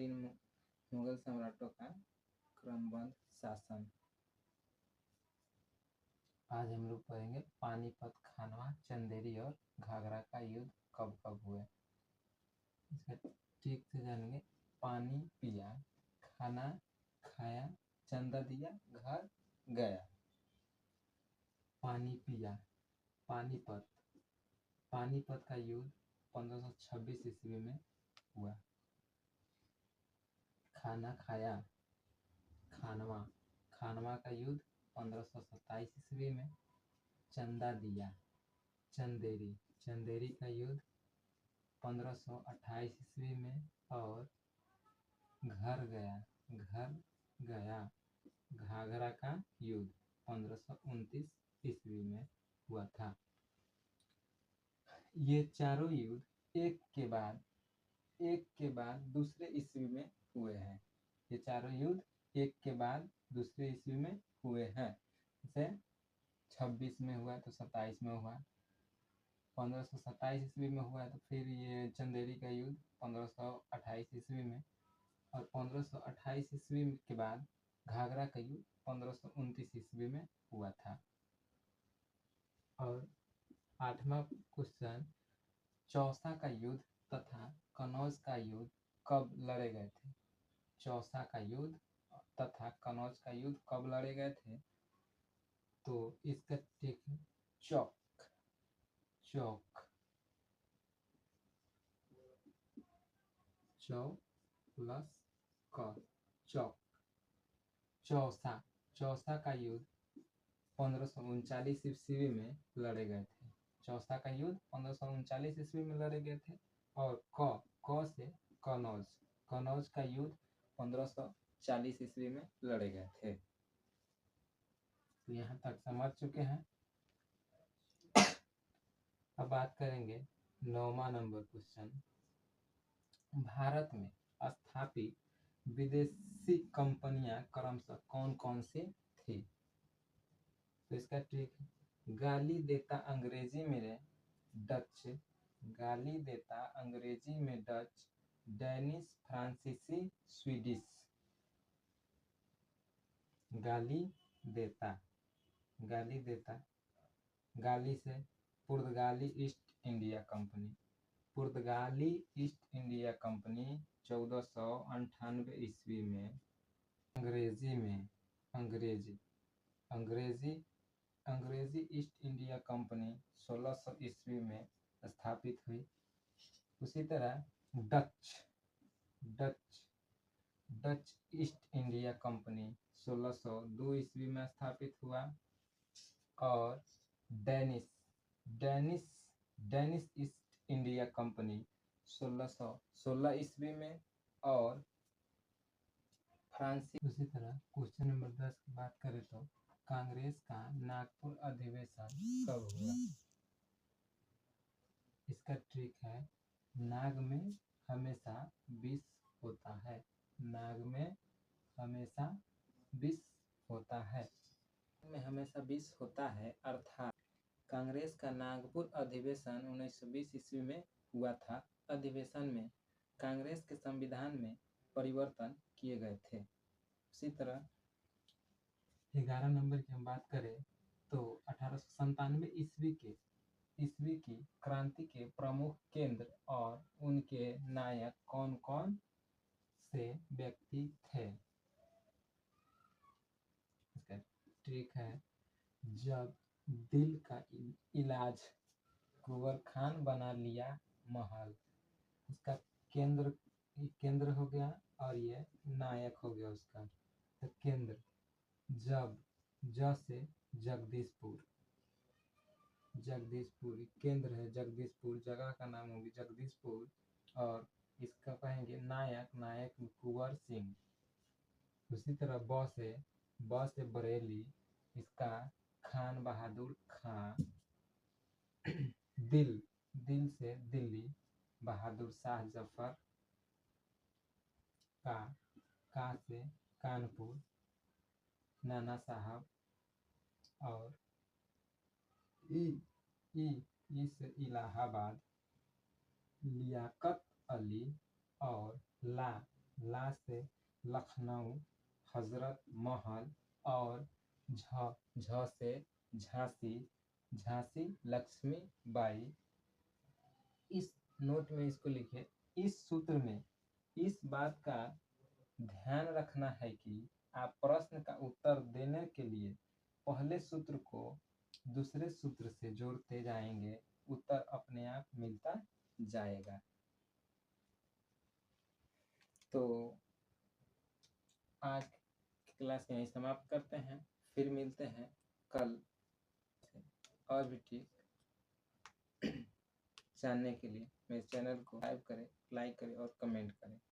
तत्कालीन मुगल सम्राटों का क्रमबद्ध शासन। आज हम लोग पढ़ेंगे पानीपत, खानवा, चंदेरी और घाघरा का युद्ध कब कब हुए। इसका ठीक से जानेंगे। पानी पिया, खाना खाया, चंदा दिया, घर गया। पानी पिया। पानीपत। पानीपत का युद्ध 1526 ईस्वी में हुआ। खाना खाया। खानवा। खानवा का युद्ध 1527 ईस्वी में। चंदा दिया। चंदेरी। चंदेरी का युद्ध 1528 ईस्वी में। और घर गया। घर गया। घाघरा का युद्ध 1529 ईस्वी में हुआ था। ये चारों युद्ध एक के बाद दूसरे ईस्वी में हुए हैं। ये चारों युद्ध एक के बाद दूसरे ईस्वी में हुए हैं। जैसे 26 में हुआ तो 27 में हुआ, 1527 ईस्वी में हुआ तो फिर ये चंदेरी का युद्ध 1528 ईस्वी में, और 1528 ईस्वी के बाद घाघरा का युद्ध 1529 ईस्वी में हुआ था। और 8वां क्वेश्चन, चौसा का युद्ध तथा कनौज का युद्ध कब लड़े गए थे। चौसा का युद्ध तथा कनौज का युद्ध कब लड़े गए थे। तो इसका ठीक चौक प्लस क, चौक। चौसा का युद्ध 1539 ईस्वी में लड़े गए थे। चौसा का युद्ध 1539 ईस्वी में लड़े गए थे। और क से कनौज का युद्ध 1540 ईस्वी में लड़े गए थे। तो यहाँ तक समझ चुके हैं। अब बात करेंगे 9वां नंबर क्वेश्चन, भारत में स्थापित विदेशी कंपनियां क्रमशः कौन कौन सी थी। तो इसका ट्रिक, गाली देता अंग्रेजी में डच, गाली देता अंग्रेजी में डच, डेनिश, फ्रांसीसी, स्वीडिश। गाली देता गाली से पुर्तगाली ईस्ट इंडिया कंपनी। पुर्तगाली ईस्ट इंडिया कंपनी 1498 ईस्वी में। अंग्रेजी ईस्ट इंडिया कंपनी 1600 ईस्वी में स्थापित हुई। उसी तरह डच ईस्ट इंडिया कंपनी 1602 ईस्वी में स्थापित हुआ। और डेनिश ईस्ट इंडिया कंपनी 1616 ईस्वी में। और फ्रांसी। उसी तरह क्वेश्चन नंबर 10 की बात करें तो कांग्रेस का नागपुर अधिवेशन कब हुआ। इसका ट्रिक है, नाग में हमेशा विष होता है। नाग में हमेशा विष होता है। अर्थात कांग्रेस का नागपुर अधिवेशन 1920 ईस्वी में हुआ था। अधिवेशन में कांग्रेस के संविधान में परिवर्तन किए गए थे। उसी तरह 11 नंबर की हम बात करें तो 1897 ईस्वी की क्रांति के प्रमुख केंद्र और उनके नायक कौन कौन से व्यक्ति थे। इसका ट्रिक है, जब दिल का इलाज कुंवर खान बना लिया महल। इसका केंद्र हो गया और ये नायक हो गया उसका। तो केंद्र से जगदीशपुर केंद्र है जगदीशपुर, जगह का नाम होगी जगदीशपुर। और इसका कहेंगे नायक कुंवर सिंह। उसी तरह ब से बरेली, इसका खान बहादुर खां। दिल से दिल्ली, बहादुर शाह जफर। का से कानपुर, नाना साहब। और ई से इलाहाबाद, लियाकत अली। और ला से लखनऊ, हजरत महल और झ से झांसी, झांसी लक्ष्मी बाई। इस नोट में इसको लिखे। इस सूत्र में इस बात का ध्यान रखना है कि आप प्रश्न का उत्तर देने के लिए पहले सूत्र को दूसरे सूत्र से जोड़ते जाएंगे, उत्तर अपने आप मिलता जाएगा। तो आज की क्लास यहीं समाप्त करते हैं, फिर मिलते हैं कल और भी ठीक जानने के लिए मेरे चैनल को सब्सक्राइब करें, लाइक करें और कमेंट करें।